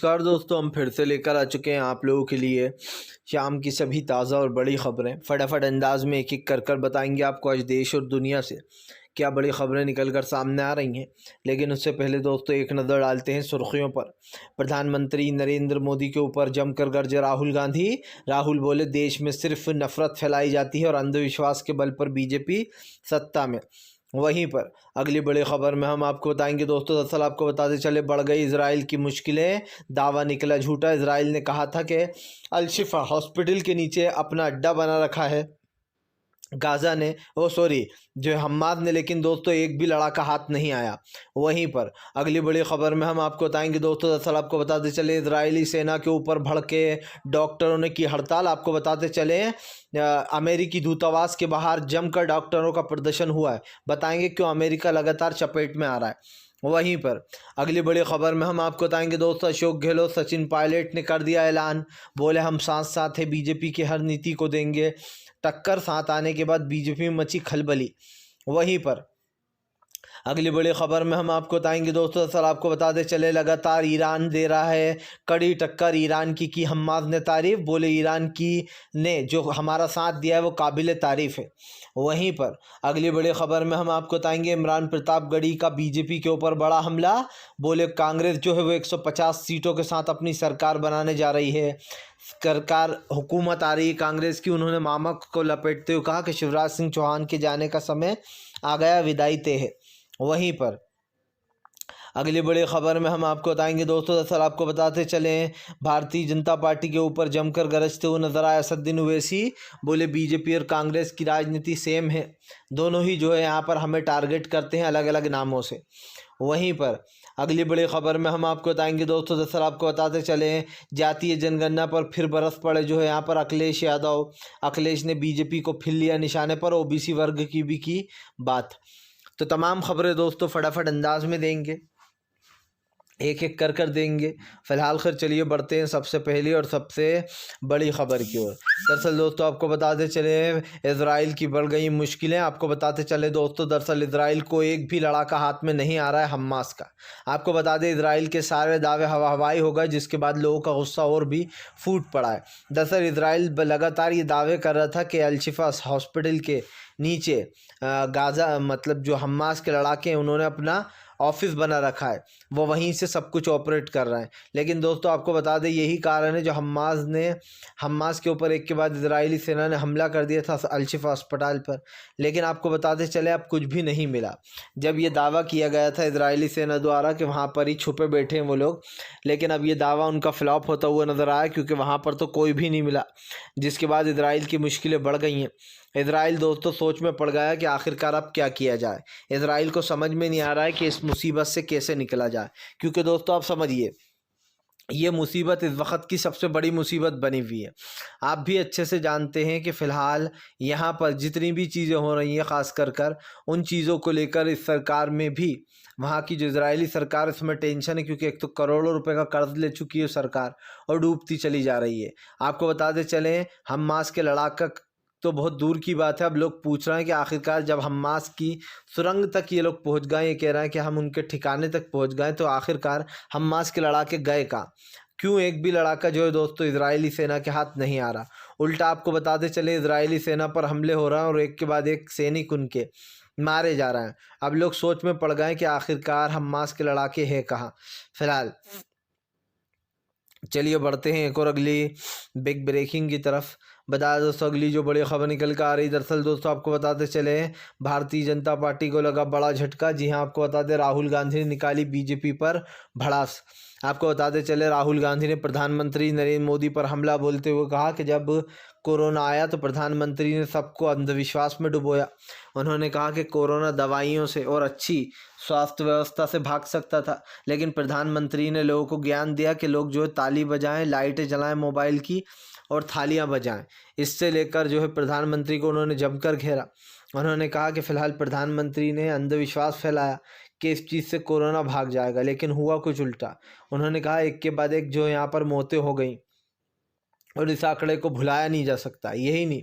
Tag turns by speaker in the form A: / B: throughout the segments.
A: नमस्कार दोस्तों, हम फिर से लेकर आ चुके हैं आप लोगों के लिए शाम की सभी ताज़ा और बड़ी ख़बरें। फटाफट अंदाज में एक एक कर बताएंगे आपको आज देश और दुनिया से क्या बड़ी ख़बरें निकल कर सामने आ रही हैं। लेकिन उससे पहले दोस्तों एक नज़र डालते हैं सुर्खियों पर। प्रधानमंत्री नरेंद्र मोदी के ऊपर जमकर गरजे राहुल गांधी। राहुल बोले देश में सिर्फ नफरत फैलाई जाती है और अंधविश्वास के बल पर बीजेपी सत्ता में। वहीं पर अगली बड़ी खबर में हम आपको बताएंगे दोस्तों, दरअसल आपको बताते चले बढ़ गई इजराइल की मुश्किलें, दावा निकला झूठा। इजराइल ने कहा था कि अल-शिफा हॉस्पिटल के नीचे अपना अड्डा बना रखा है गाज़ा ने, जो हम्मास ने, लेकिन दोस्तों एक भी लड़ाका हाथ नहीं आया। वहीं पर अगली बड़ी खबर में हम आपको बताएंगे दोस्तों, दरअसल आपको बताते चले इजरायली सेना के ऊपर भड़के डॉक्टरों ने की हड़ताल। आपको बताते चले अमेरिकी दूतावास के बाहर जमकर डॉक्टरों का प्रदर्शन हुआ है। बताएंगे क्यों अमेरिका लगातार चपेट में आ रहा है। वहीं पर अगली बड़ी खबर में हम आपको बताएंगे दोस्तों, अशोक गहलोत सचिन पायलट ने कर दिया ऐलान। बोले हम साथ साथ है, बीजेपी की हर नीति को देंगे टक्कर। साथ आने के बाद बीजेपी में मची खलबली। वहीं पर अगली बड़ी खबर में हम आपको बताएंगे दोस्तों, सर आपको बताते चले लगातार ईरान दे रहा है कड़ी टक्कर। ईरान की हम्मास ने तारीफ। बोले ईरान की ने जो हमारा साथ दिया है वो काबिल तारीफ है। वहीं पर अगली बड़ी खबर में हम आपको बताएंगे इमरान प्रतापगढ़ी का बीजेपी के ऊपर बड़ा हमला। बोले कांग्रेस जो है वो 150 सीटों के साथ अपनी सरकार बनाने जा रही है। सरकार हुकूमत आ रही है कांग्रेस की। उन्होंने मामा को लपेटते हुए कहा कि शिवराज सिंह चौहान के जाने का समय आ गया, विदाई तय है। वहीं पर अगली बड़ी खबर में हम आपको बताएंगे दोस्तों, दरअसल आपको बताते चले भारतीय जनता पार्टी के ऊपर जमकर गरजते हुए नजर आए असदुद्दीन ओवैसी। बोले बीजेपी और कांग्रेस की राजनीति सेम है, दोनों ही जो है यहाँ पर हमें टारगेट करते हैं अलग अलग नामों से। वहीं पर अगली बड़ी खबर में हम आपको बताएंगे दोस्तों, दरअसल आपको बताते चले जातीय जनगणना पर फिर बरस पड़े जो है यहाँ पर अखिलेश यादव। अखिलेश ने बीजेपी को फिर लिया निशाने पर, ओबीसी वर्ग की भी की बात। तो तमाम खबरें दोस्तों फटाफट अंदाज में देंगे, एक एक कर देंगे। फिलहाल खैर चलिए बढ़ते हैं सबसे पहली और सबसे बड़ी खबर की ओर। दरअसल दोस्तों आपको बताते चले इजराइल की बढ़ गई मुश्किलें। आपको बताते चले दोस्तों, दरअसल इजराइल को एक भी लड़ाका हाथ में नहीं आ रहा है हम्मास का। आपको बता दें इजराइल के सारे दावे हवाई हो गए, जिसके बाद लोगों का गुस्सा और भी फूट पड़ा है। दरअसल इजराइल लगातार ये दावे कर रहा था कि अल-शिफा हॉस्पिटल के नीचे गाज़ा मतलब जो हम्मास के लड़ाके हैं उन्होंने अपना ऑफिस बना रखा है, वो वहीं से सब कुछ ऑपरेट कर रहा है। लेकिन दोस्तों आपको बता दें यही कारण है जो हम्मास के ऊपर एक के बाद इजरायली सेना ने हमला कर दिया था अल-शिफा अस्पताल पर। लेकिन आपको बताते चले अब कुछ भी नहीं मिला। जब ये दावा किया गया था इजरायली सेना द्वारा कि वहाँ पर ही छुपे बैठे हैं वो लोग, लेकिन अब ये दावा उनका फ्लॉप होता हुआ नज़र आया, क्योंकि वहाँ पर तो कोई भी नहीं मिला, जिसके बाद इजराइल की मुश्किलें बढ़ गई हैं। इजराइल दोस्तों सोच में पड़ गया कि आखिरकार अब क्या किया जाए। इजराइल को समझ में नहीं आ रहा है कि इस मुसीबत से कैसे निकला जाए, क्योंकि दोस्तों आप समझिए ये मुसीबत इस वक्त की सबसे बड़ी मुसीबत बनी हुई है। आप भी अच्छे से जानते हैं कि फ़िलहाल यहाँ पर जितनी भी चीज़ें हो रही हैं, ख़ास कर उन चीज़ों को लेकर इस सरकार में भी, वहाँ की जो इजरायली सरकार, इसमें टेंशन है, क्योंकि एक तो करोड़ों रुपए का कर्ज ले चुकी है सरकार और डूबती चली जा रही है। आपको बताते चलें हम्मास के लड़ाका तो बहुत दूर की बात है, अब लोग पूछ रहे हैं कि आखिरकार जब हम्मास की सुरंग तक ये लोग पहुंच गए, ये कह रहे हैं कि हम उनके ठिकाने तक पहुंच गए, तो आखिरकार हम्मास के लड़ाके गए कहाँ? क्यों एक भी लड़ाका जो है दोस्तों इजरायली सेना के हाथ नहीं आ रहा? उल्टा आपको बताते चले इजरायली सेना पर हमले हो रहे हैं और एक के बाद एक सैनिक उनके मारे जा रहे हैं। अब लोग सोच में पड़ गए कि आखिरकार हम्मास के लड़ाके हैं कहाँ। फिलहाल चलिए बढ़ते हैं एक और अगली बिग ब्रेकिंग की तरफ। बता दोस्तों अगली जो बड़ी खबर निकल कर आ रही, दरअसल दोस्तों आपको बताते चले भारतीय जनता पार्टी को लगा बड़ा झटका। जी हाँ, आपको बताते राहुल गांधी ने निकाली बीजेपी पर भड़ास। आपको बताते चले राहुल गांधी ने प्रधानमंत्री नरेंद्र मोदी पर हमला बोलते हुए कहा कि जब कोरोना आया तो प्रधानमंत्री ने सबको अंधविश्वास में डुबोया। उन्होंने कहा कि कोरोना दवाइयों से और अच्छी स्वास्थ्य व्यवस्था से भाग सकता था, लेकिन प्रधानमंत्री ने लोगों को ज्ञान दिया कि लोग जो है ताली बजाएं, लाइटें जलाएं मोबाइल की और थालियां बजाएं। इससे लेकर जो है प्रधानमंत्री को उन्होंने जमकर घेरा। उन्होंने कहा कि फ़िलहाल प्रधानमंत्री ने अंधविश्वास फैलाया कि इस चीज़ से कोरोना भाग जाएगा, लेकिन हुआ कुछ उल्टा। उन्होंने कहा एक के बाद एक जो यहाँ पर मौतें हो गई और इस आंकड़े को भुलाया नहीं जा सकता। यही नहीं,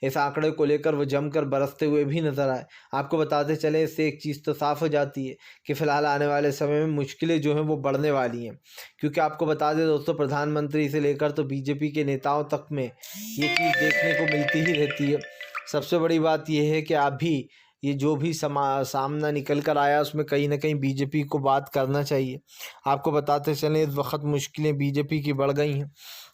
A: इस आंकड़े को लेकर वो जमकर बरसते हुए भी नजर आए। आपको बताते चले, इससे एक चीज़ तो साफ हो जाती है कि फ़िलहाल आने वाले समय में मुश्किलें जो हैं वो बढ़ने वाली हैं। क्योंकि आपको बता दें दोस्तों, प्रधानमंत्री से लेकर तो बीजेपी के नेताओं तक में ये चीज़ देखने को मिलती ही रहती है। सबसे बड़ी बात यह है कि अभी ये जो भी सामना निकल कर आया, उसमें कहीं ना कहीं बीजेपी को बात करना चाहिए। आपको बताते चलें, इस वक्त मुश्किलें बीजेपी की बढ़ गई हैं।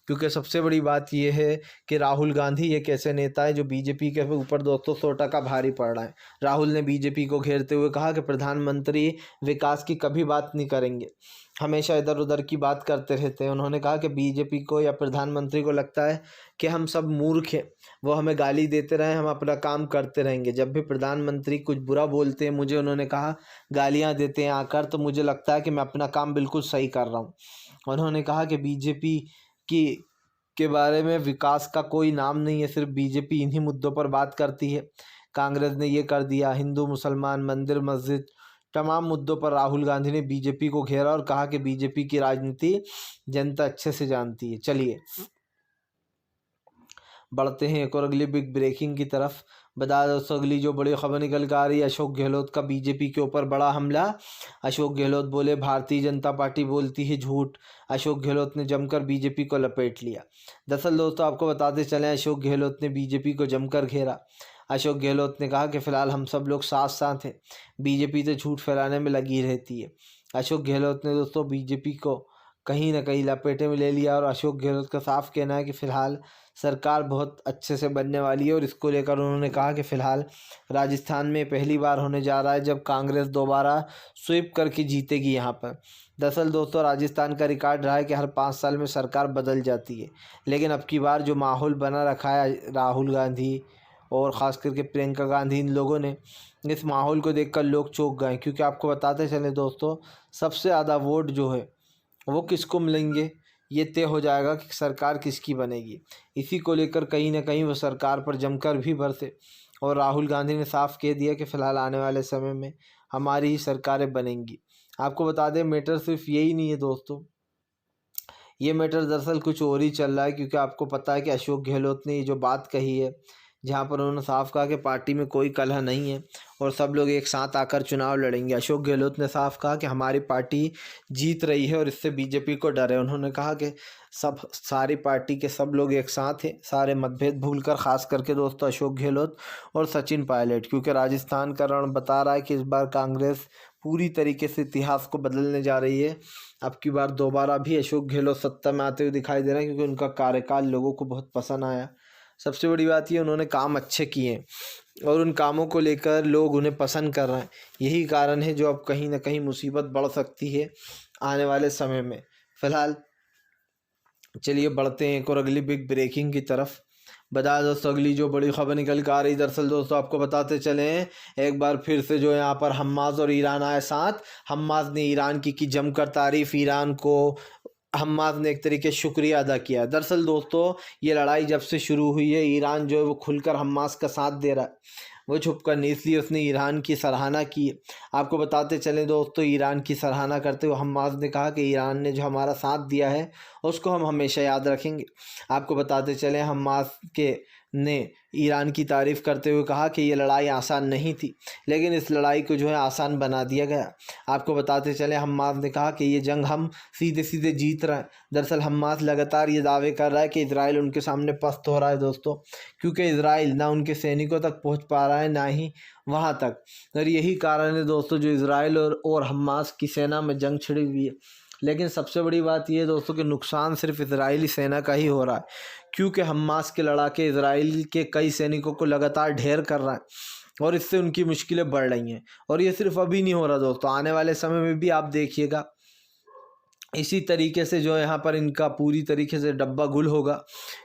A: क्योंकि सबसे बड़ी बात यह है कि राहुल गांधी एक ऐसे नेता है जो बीजेपी के ऊपर दोस्तों 100% भारी पड़ रहा है। राहुल ने बीजेपी को घेरते हुए कहा कि प्रधानमंत्री विकास की कभी बात नहीं करेंगे, हमेशा इधर उधर की बात करते रहते हैं। उन्होंने कहा कि बीजेपी को या प्रधानमंत्री को लगता है कि हम सब मूर्ख हैं, वो हमें गाली देते रहे, हम अपना काम करते रहेंगे। जब भी प्रधानमंत्री कुछ बुरा बोलते हैं मुझे, उन्होंने कहा गालियां देते हैं आकर, तो मुझे लगता है कि मैं अपना काम बिल्कुल सही कर रहा हूँ। उन्होंने कहा कि बीजेपी की के बारे में विकास का कोई नाम नहीं है, सिर्फ बीजेपी इन्हीं मुद्दों पर बात करती है। कांग्रेस ने ये कर दिया, हिंदू मुसलमान, मंदिर मस्जिद, तमाम मुद्दों पर राहुल गांधी ने बीजेपी को घेरा और कहा कि बीजेपी की राजनीति जनता अच्छे से जानती है। चलिए बढ़ते हैं एक और अगली बिग ब्रेकिंग की तरफ। बता दोस्तों, अगली जो बड़ी खबर निकल कर आ रही है, अशोक गहलोत का बीजेपी के ऊपर बड़ा हमला। अशोक गहलोत बोले भारतीय जनता पार्टी बोलती है झूठ। अशोक गहलोत ने जमकर बीजेपी को लपेट लिया। दरअसल दोस्तों आपको बताते चलें, अशोक गहलोत ने बीजेपी को जमकर घेरा। अशोक गहलोत ने कहा कि फ़िलहाल हम सब लोग साथ साथ हैं, बीजेपी तो झूठ फैलाने में लगी रहती है। अशोक गहलोत ने दोस्तों बीजेपी को कहीं ना कहीं लपेटे में ले लिया और अशोक गहलोत का साफ कहना है कि फ़िलहाल सरकार बहुत अच्छे से बनने वाली है। और इसको लेकर उन्होंने कहा कि फ़िलहाल राजस्थान में पहली बार होने जा रहा है जब कांग्रेस दोबारा स्वीप करके जीतेगी यहाँ पर। दरअसल दोस्तों, राजस्थान का रिकॉर्ड रहा है कि हर 5 साल में सरकार बदल जाती है, लेकिन अब की बार जो माहौल बना रखा है राहुल गांधी और ख़ास करके प्रियंका गांधी, इन लोगों ने, इस माहौल को देखकर लोग चौंक गए। क्योंकि आपको बताते चले दोस्तों, सबसे ज़्यादा वोट जो है वो किसको मिलेंगे, ये तय हो जाएगा कि सरकार किसकी बनेगी। इसी को लेकर कहीं ना कहीं वो सरकार पर जमकर भी बरसे और राहुल गांधी ने साफ कह दिया कि फ़िलहाल आने वाले समय में हमारी ही सरकारें बनेंगी। आपको बता दें, मैटर सिर्फ यही नहीं है दोस्तों, ये मैटर दरअसल कुछ और ही चल रहा है। क्योंकि आपको पता है कि अशोक गहलोत ने ये जो बात कही है, जहाँ पर उन्होंने साफ कहा कि पार्टी में कोई कलह नहीं है और सब लोग एक साथ आकर चुनाव लड़ेंगे। अशोक गहलोत ने साफ कहा कि हमारी पार्टी जीत रही है और इससे बीजेपी को डर है। उन्होंने कहा कि सारी पार्टी के सब लोग एक साथ हैं, सारे मतभेद भूलकर, खास करके दोस्तों अशोक गहलोत और सचिन पायलट। क्योंकि राजस्थान का रण बता रहा है कि इस बार कांग्रेस पूरी तरीके से इतिहास को बदलने जा रही है। अब की बार दोबारा भी अशोक गहलोत सत्ता में आते हुए दिखाई दे रहे हैं, क्योंकि उनका कार्यकाल लोगों को बहुत पसंद आया। सबसे बड़ी बात ये, उन्होंने काम अच्छे किए और उन कामों को लेकर लोग उन्हें पसंद कर रहे हैं। यही कारण है जो अब कहीं ना कहीं मुसीबत बढ़ सकती है आने वाले समय में। फ़िलहाल चलिए बढ़ते हैं एक और अगली बिग ब्रेकिंग की तरफ। बता दोस्तों, अगली जो बड़ी खबर निकल कर आ रही, दरअसल दोस्तों आपको बताते चले एक बार फिर से जो यहाँ पर हम्मास और ईरान आए साथ। हम्मास ने ईरान की जमकर तारीफ, ईरान को हम्मास ने एक तरीके से शुक्रिया अदा किया। दरअसल दोस्तों, ये लड़ाई जब से शुरू हुई है, ईरान जो है वो खुलकर हम्मास का साथ दे रहा है, वो छुप कर नहीं, इसलिए उसने ईरान की सराहना की। आपको बताते चलें दोस्तों, ईरान की सराहना करते हुए हम्मास ने कहा कि ईरान ने जो हमारा साथ दिया है उसको हम हमेशा याद रखेंगे। आपको बताते चलें, हम्मास के ने ईरान की तारीफ़ करते हुए कहा कि ये लड़ाई आसान नहीं थी, लेकिन इस लड़ाई को जो है आसान बना दिया गया। आपको बताते चले, हम्मास ने कहा कि ये जंग हम सीधे सीधे जीत रहे हैं। दरअसल हम्मास लगातार ये दावे कर रहा है कि इजराइल उनके सामने पस्त हो रहा है दोस्तों, क्योंकि इजराइल ना उनके सैनिकों तक पहुंच पा रहा है, ना ही वहां तक। और यही कारण है दोस्तों जो इजराइल और हम्मास की सेना में जंग छिड़ी हुई है। लेकिन सबसे बड़ी बात यह है दोस्तों कि नुकसान सिर्फ इजरायली सेना का ही हो रहा है, क्योंकि हम्मास के लड़ाके इजराइल के कई सैनिकों को लगातार ढेर कर रहा है और इससे उनकी मुश्किलें बढ़ रही हैं। और ये सिर्फ अभी नहीं हो रहा दोस्तों, आने वाले समय में भी आप देखिएगा इसी तरीके से जो यहाँ पर इनका पूरी तरीके से डब्बा गुल होगा।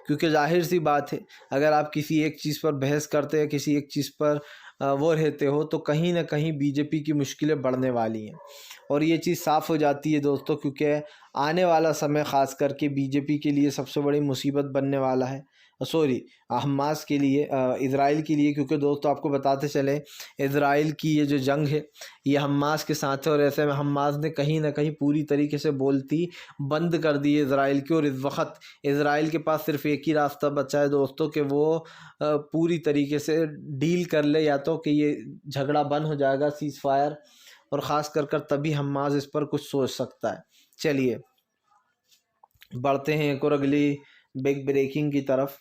A: क्योंकि जाहिर सी बात है, अगर आप किसी एक चीज़ पर बहस करते हैं, किसी एक चीज़ पर वो रहते हो, तो कहीं ना कहीं बीजेपी की मुश्किलें बढ़ने वाली हैं। और ये चीज़ साफ़ हो जाती है दोस्तों, क्योंकि आने वाला समय ख़ास करके बीजेपी के लिए सबसे बड़ी मुसीबत बनने वाला है। सॉरी हमास के लिए, इज़राइल के लिए, क्योंकि दोस्तों आपको बताते चले इज़राइल की ये जो जंग है ये हमास के साथ है, और ऐसे में हमास ने कहीं ना कहीं पूरी तरीके से बोलती बंद कर दी है इज़राइल की। और इस वक्त इज़राइल के पास सिर्फ एक ही रास्ता बचा है दोस्तों कि वो पूरी तरीके से डील कर ले, या तो कि ये झगड़ा बंद हो जाएगा, सीज़ फायर, और ख़ास कर तभी हमास इस पर कुछ सोच सकता है। चलिए बढ़ते हैं एक और अगली बिग ब्रेकिंग की तरफ।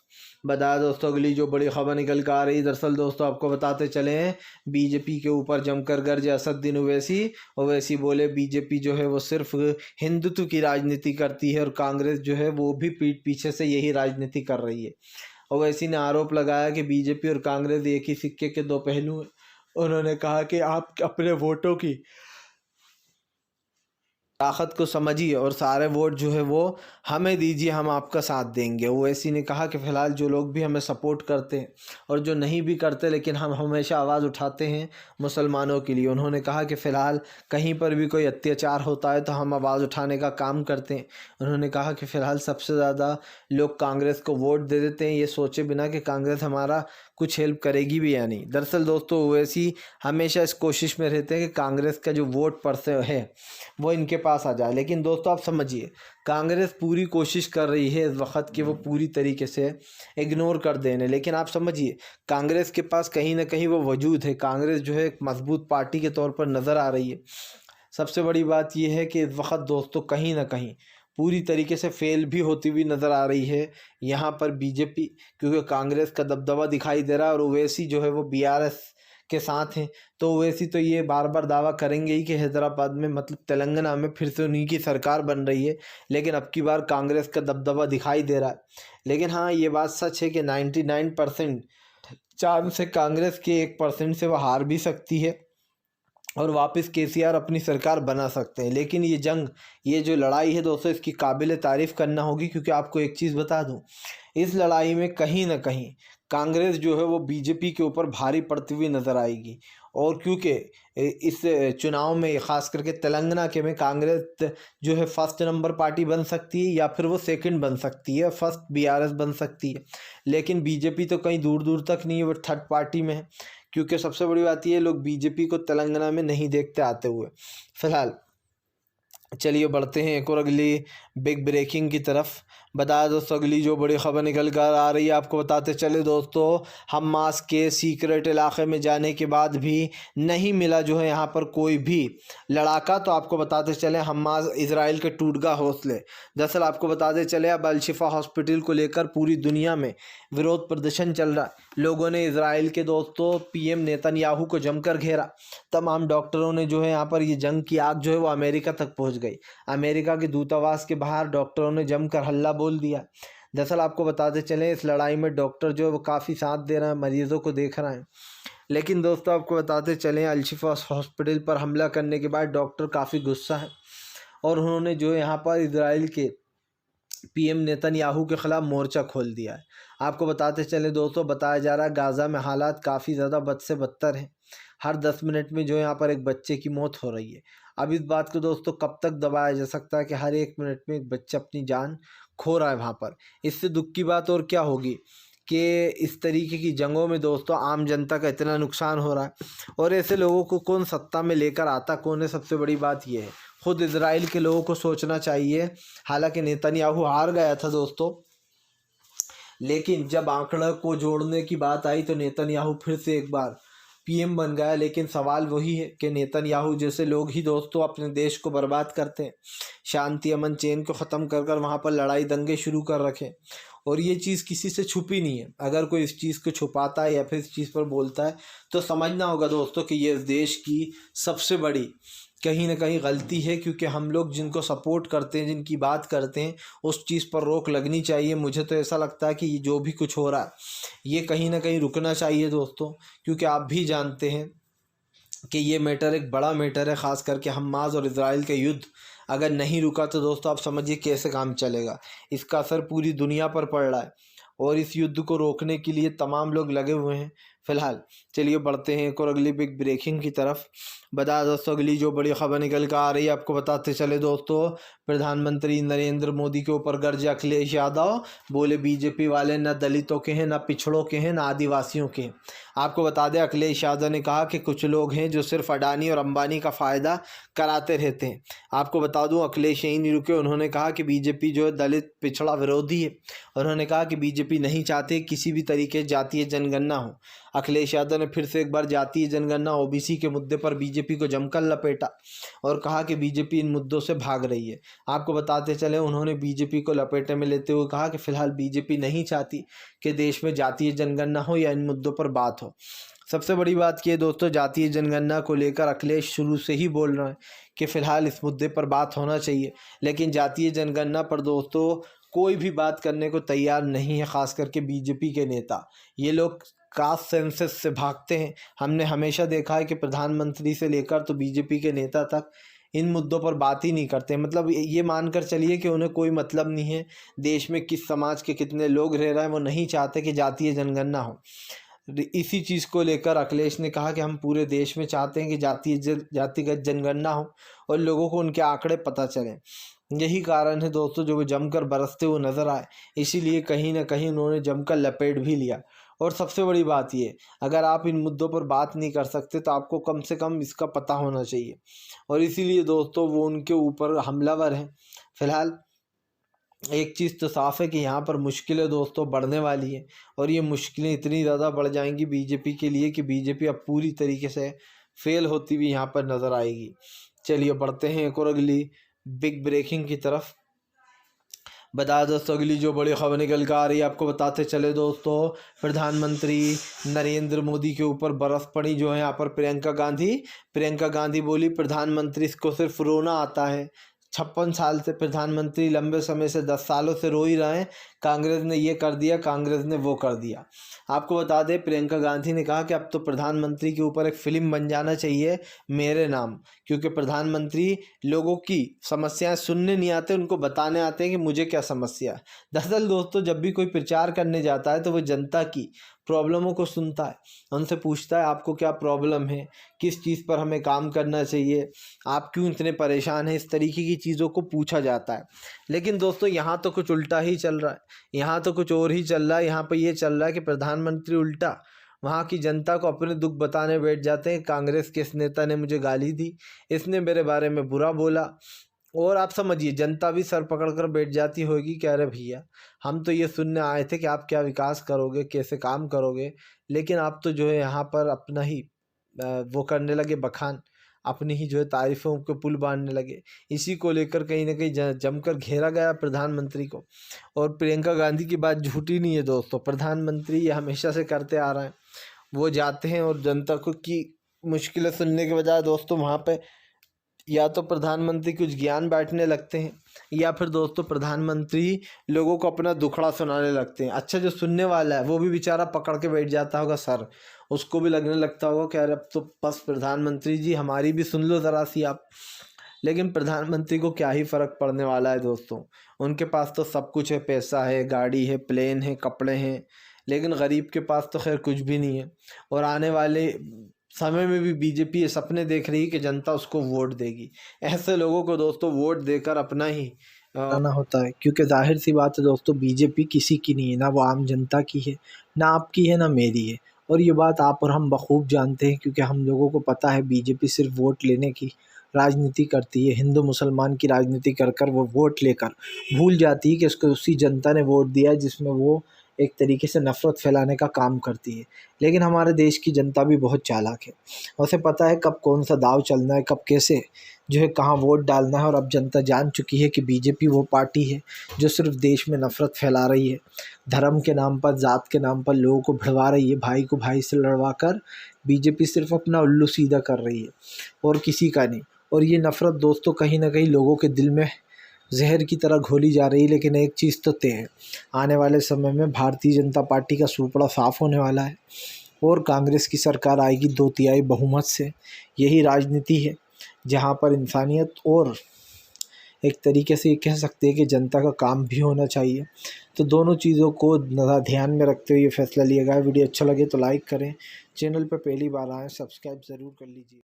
A: बताया दोस्तों अगली जो बड़ी खबर निकल कर आ रही, दरअसल दोस्तों आपको बताते चले हैं बीजेपी के ऊपर जमकर गरजे असदुद्दीन ओवैसी। ओवैसी बोले बीजेपी जो है वो सिर्फ हिंदुत्व की राजनीति करती है और कांग्रेस जो है वो भी पीठ पीछे से यही राजनीति कर रही है। ओवैसी ने आरोप लगाया कि बीजेपी और कांग्रेस एक ही सिक्के के दो पहलू हैं। उन्होंने कहा कि आप अपने वोटों की ताकत को समझिए और सारे वोट जो है वो हमें दीजिए, हम आपका साथ देंगे। ओवैसी ने कहा कि फ़िलहाल जो लोग भी हमें सपोर्ट करते हैं और जो नहीं भी करते लेकिन हम हमेशा आवाज़ उठाते हैं मुसलमानों के लिए, उन्होंने कहा कि फ़िलहाल कहीं पर भी कोई अत्याचार होता है तो हम आवाज़ उठाने का काम करते हैं। उन्होंने कहा कि फ़िलहाल सबसे ज़्यादा लोग कांग्रेस को वोट दे देते हैं ये सोचे बिना कि कांग्रेस हमारा कुछ हेल्प करेगी भी या नहीं। दरअसल दोस्तों ओवैसी हमेशा इस कोशिश में रहते हैं कि कांग्रेस का जो वोट परसेंट है वो इनके पास आ जाए। लेकिन दोस्तों आप समझिए कांग्रेस पूरी कोशिश कर रही है इस वक्त कि वो पूरी तरीके से इग्नोर कर देने, लेकिन आप समझिए कांग्रेस के पास कहीं ना कहीं वो वजूद है। कांग्रेस जो है एक मजबूत पार्टी के तौर पर नज़र आ रही है। सबसे बड़ी बात यह है कि इस वक्त दोस्तों कहीं ना कहीं पूरी तरीके से फेल भी होती हुई नज़र आ रही है यहाँ पर बीजेपी, क्योंकि कांग्रेस का दबदबा दिखाई दे रहा है और ओवैसी जो है वो बीआरएस के साथ हैं। तो ओवैसी तो ये बार बार दावा करेंगे ही कि हैदराबाद में मतलब तेलंगाना में फिर से उन्हीं की सरकार बन रही है, लेकिन अब की बार कांग्रेस का दबदबा दिखाई दे रहा है। लेकिन हाँ ये बात सच है कि 99% चांस है कांग्रेस के 1% से वह हार भी सकती है और वापस केसीआर अपनी सरकार बना सकते हैं। लेकिन ये जंग, ये जो लड़ाई है दोस्तों इसकी काबिल तारीफ़ करना होगी, क्योंकि आपको एक चीज़ बता दूं इस लड़ाई में कहीं ना कहीं कांग्रेस जो है वो बीजेपी के ऊपर भारी पड़ती हुई नज़र आएगी। और क्योंकि इस चुनाव में ख़ास करके तेलंगाना के में कांग्रेस जो है फर्स्ट नंबर पार्टी बन सकती है या फिर वो सेकंड बन सकती है, फर्स्ट बीआरएस बन सकती है। लेकिन बीजेपी तो कहीं दूर दूर तक नहीं है, वो थर्ड पार्टी में है। क्योंकि सबसे बड़ी बात ये लोग बीजेपी को तेलंगाना में नहीं देखते आते हुए फिलहाल। चलिए बढ़ते हैं एक और अगली बिग ब्रेकिंग की तरफ। बताया दोस्तों अगली जो बड़ी खबर निकल कर आ रही है आपको बताते चले दोस्तों, हमास के सीक्रेट इलाके में जाने के बाद भी नहीं मिला जो है यहाँ पर कोई भी लड़ाका। तो आपको बताते चले हमास इजराइल के टूटगा हौसले। दरअसल आपको बताते चले अब अल-शिफा हॉस्पिटल को लेकर पूरी दुनिया में विरोध प्रदर्शन चल रहा है। लोगों ने इजराइल के दोस्तों पीएम नेतन्याहू को जमकर घेरा। तमाम डॉक्टरों ने जो है यहाँ पर ये जंग की आग जो है वो अमेरिका तक पहुँच गई। अमेरिका के दूतावास के बाहर डॉक्टरों ने जमकर हल्ला बोल दिया। दरअसल आपको बताते चले इस लड़ाई में डॉक्टर जो है वो काफ़ी साथ दे रहे हैं, मरीज़ों को देख रहे हैं। लेकिन दोस्तों आपको बताते चले अल-शिफा हॉस्पिटल पर हमला करने के बाद डॉक्टर काफ़ी गुस्सा है और उन्होंने जो है यहाँ पर इजराइल के पीएम नेतन्याहू के ख़िलाफ़ मोर्चा खोल दिया है। आपको बताते चले दोस्तों बताया जा रहा है गाज़ा में हालात काफ़ी ज़्यादा बद से बदतर हैं। हर 10 मिनट में जो है यहाँ पर एक बच्चे की मौत हो रही है। अब इस बात को दोस्तों कब तक दबाया जा सकता है कि हर 1 मिनट में एक बच्चा अपनी जान खो रहा है वहाँ पर। इससे दुख की बात और क्या होगी कि इस तरीके की जंगों में दोस्तों आम जनता का इतना नुकसान हो रहा है और ऐसे लोगों को कौन सत्ता में लेकर आता कौन है, सबसे बड़ी बात यह है। खुद इजराइल के लोगों को सोचना चाहिए। हालांकि नेतन्याहू हार गया था दोस्तों, लेकिन जब आंकड़ा को जोड़ने की बात आई तो नेतन्याहू फिर से एक बार पीएम बन गया। लेकिन सवाल वही है कि नेतन्याहू जैसे लोग ही दोस्तों अपने देश को बर्बाद करते हैं, शांति अमन चैन को ख़त्म कर कर वहाँ पर लड़ाई दंगे शुरू कर रखे। और ये चीज़ किसी से छुपी नहीं है। अगर कोई इस चीज़ को छुपाता है या फिर इस चीज़ पर बोलता है तो समझना होगा दोस्तों कि ये इस देश की सबसे बड़ी कहीं ना कहीं गलती है, क्योंकि हम लोग जिनको सपोर्ट करते हैं, जिनकी बात करते हैं, उस चीज़ पर रोक लगनी चाहिए। मुझे तो ऐसा लगता है कि ये जो भी कुछ हो रहा है ये कहीं ना कहीं रुकना चाहिए दोस्तों, क्योंकि आप भी जानते हैं कि ये मैटर एक बड़ा मैटर है। ख़ास करके हमास और इजराइल के युद्ध अगर नहीं रुका तो दोस्तों आप समझिए कैसे काम चलेगा। इसका असर पूरी दुनिया पर पड़ रहा है और इस युद्ध को रोकने के लिए तमाम लोग लगे हुए हैं। फिलहाल चलिए बढ़ते हैं एक और अगली बिग ब्रेकिंग की तरफ। बता दोस्तों अगली जो बड़ी खबर निकल कर आ रही है आपको बताते चले दोस्तों, प्रधानमंत्री नरेंद्र मोदी के ऊपर गरजे अखिलेश यादव, बोले बीजेपी वाले न दलितों के हैं, न पिछड़ों के हैं, न आदिवासियों के हैं। आपको बता दें अखिलेश यादव ने कहा कि कुछ लोग हैं जो सिर्फ अडानी और अंबानी का फ़ायदा कराते रहते हैं। आपको बता दूं अखिलेश यहीं नहीं रुके, उन्होंने कहा कि बीजेपी जो है दलित पिछड़ा विरोधी है। उन्होंने कहा कि बीजेपी नहीं चाहती किसी भी तरीके जातीय जनगणना हो। अखिलेश यादव ने फिर से एक बार जातीय जनगणना ओबीसी के मुद्दे पर बीजेपी को जमकर लपेटा और कहा कि बीजेपी इन मुद्दों से भाग रही है। आपको बताते चले उन्होंने बीजेपी को लपेटे में लेते हुए कहा कि फिलहाल बीजेपी नहीं चाहती कि देश में जातीय जनगणना हो या इन मुद्दों पर बात हो। सबसे बड़ी बात यह दोस्तों, जातीय जनगणना को लेकर अखिलेश शुरू से ही बोल रहे हैं कि फ़िलहाल इस मुद्दे पर बात होना चाहिए, लेकिन जातीय जनगणना पर दोस्तों कोई भी बात करने को तैयार नहीं है। ख़ास करके बीजेपी के नेता, ये लोग कास्ट सेंसस से भागते हैं। हमने हमेशा देखा है कि प्रधानमंत्री से लेकर तो बीजेपी के नेता तक इन मुद्दों पर बात ही नहीं करते। मतलब ये मानकर चलिए कि उन्हें कोई मतलब नहीं है देश में किस समाज के कितने लोग रह रहे हैं, वो नहीं चाहते कि जातीय जनगणना हो। इसी चीज़ को लेकर अखिलेश ने कहा कि हम पूरे देश में चाहते हैं कि जातिगत जनगणना हो और लोगों को उनके आंकड़े पता चलें। यही कारण है दोस्तों जो वो जमकर बरसते हुए नजर आए, इसीलिए कहीं ना कहीं उन्होंने जमकर लपेट भी लिया। और सबसे बड़ी बात ये, अगर आप इन मुद्दों पर बात नहीं कर सकते तो आपको कम से कम इसका पता होना चाहिए, और इसीलिए दोस्तों वो उनके ऊपर हमलावर हैं। फिलहाल एक चीज़ तो साफ़ है कि यहाँ पर मुश्किलें दोस्तों बढ़ने वाली हैं, और ये मुश्किलें इतनी ज़्यादा बढ़ जाएंगी बीजेपी के लिए कि बीजेपी अब पूरी तरीके से फेल होती हुई यहाँ पर नज़र आएगी। चलिए बढ़ते हैं एक और अगली बिग ब्रेकिंग की तरफ। बता दोस्तों अगली जो बड़ी खबर निकल कर आ रही है आपको बताते चले दोस्तों, प्रधानमंत्री नरेंद्र मोदी के ऊपर बरस पड़ी जो है यहाँ पर प्रियंका गांधी बोली प्रधानमंत्री को सिर्फ रोना आता है। 56 साल से प्रधानमंत्री लंबे समय से 10 सालों से रो ही रहे हैं, कांग्रेस ने ये कर दिया, कांग्रेस ने वो कर दिया। आपको बता दें प्रियंका गांधी ने कहा कि अब तो प्रधानमंत्री के ऊपर एक फिल्म बन जाना चाहिए मेरे नाम, क्योंकि प्रधानमंत्री लोगों की समस्याएं सुनने नहीं आते, उनको बताने आते हैं कि मुझे क्या समस्या है। दरअसल दोस्तों जब भी कोई प्रचार करने जाता है तो वो जनता की प्रॉब्लमों को सुनता है, उनसे पूछता है आपको क्या प्रॉब्लम है, किस चीज़ पर हमें काम करना चाहिए, आप क्यों इतने परेशान हैं, इस तरीके की चीज़ों को पूछा जाता है। लेकिन दोस्तों यहाँ तो कुछ उल्टा ही चल रहा है, यहाँ तो कुछ और ही चल रहा है। यहाँ पर ये चल रहा है कि प्रधानमंत्री उल्टा वहाँ की जनता को अपने दुख बताने बैठ जाते हैं। कांग्रेस के इस नेता ने मुझे गाली दी, इसने मेरे बारे में बुरा बोला, और आप समझिए जनता भी सर पकड़ कर बैठ जाती होगी कि अरे भैया हम तो ये सुनने आए थे कि आप क्या विकास करोगे, कैसे काम करोगे, लेकिन आप तो जो है यहाँ पर अपना ही वो करने लगे बखान, अपनी ही जो है तारीफों के पुल बांधने लगे। इसी को लेकर कहीं ना कहीं जमकर घेरा गया प्रधानमंत्री को। और प्रियंका गांधी की बात झूठी नहीं है दोस्तों, प्रधानमंत्री ये हमेशा से करते आ रहे हैं। वो जाते हैं और जनता को की मुश्किलें सुनने के बजाय दोस्तों वहाँ पे या तो प्रधानमंत्री कुछ ज्ञान बांटने लगते हैं, या फिर दोस्तों प्रधानमंत्री लोगों को अपना दुखड़ा सुनाने लगते हैं। अच्छा जो सुनने वाला है वो भी बेचारा पकड़ के बैठ जाता होगा सर, उसको भी लगने लगता होगा कि अरे अब तो बस प्रधानमंत्री जी हमारी भी सुन लो ज़रा सी आप। लेकिन प्रधानमंत्री को क्या ही फ़र्क पड़ने वाला है दोस्तों, उनके पास तो सब कुछ है, पैसा है, गाड़ी है, प्लेन है, कपड़े हैं, लेकिन गरीब के पास तो खैर कुछ भी नहीं है। और आने वाले समय में भी बीजेपी ये सपने देख रही है कि जनता उसको वोट देगी। ऐसे लोगों को दोस्तों वोट देकर अपना ही आना होता है, क्योंकि जाहिर सी बात है दोस्तों बीजेपी किसी की नहीं है, ना वो आम जनता की है, ना आपकी है, ना मेरी है। और ये बात आप और हम बखूब जानते हैं, क्योंकि हम लोगों को पता है बीजेपी सिर्फ वोट लेने की राजनीति करती है। हिंदू मुसलमान की राजनीति कर कर वो वोट लेकर भूल जाती है कि उसको उसी जनता ने वोट दिया है जिसमें वो एक तरीके से नफ़रत फैलाने का काम करती है। लेकिन हमारे देश की जनता भी बहुत चालाक है, उसे पता है कब कौन सा दाव चलना है, कब कैसे जो है कहाँ वोट डालना है। और अब जनता जान चुकी है कि बीजेपी वो पार्टी है जो सिर्फ देश में नफ़रत फैला रही है, धर्म के नाम पर, जात के नाम पर लोगों को भिड़वा रही है, भाई को भाई से लड़वा कर बीजेपी सिर्फ अपना उल्लू सीधा कर रही है और किसी का नहीं। और ये नफ़रत दोस्तों कहीं ना कहीं लोगों के दिल में जहर की तरह घोली जा रही है। लेकिन एक चीज़ तो तय है, आने वाले समय में भारतीय जनता पार्टी का सूपड़ा साफ होने वाला है और कांग्रेस की सरकार आएगी 2/3 बहुमत से। यही राजनीति है जहां पर इंसानियत और एक तरीके से ये कह सकते हैं कि जनता का काम भी होना चाहिए। तो दोनों चीज़ों को ध्यान में रखते हुए ये फैसला लिया गया है। वीडियो अच्छा लगे तो लाइक करें, चैनल पर पहली बार आएँ सब्सक्राइब ज़रूर कर लीजिए।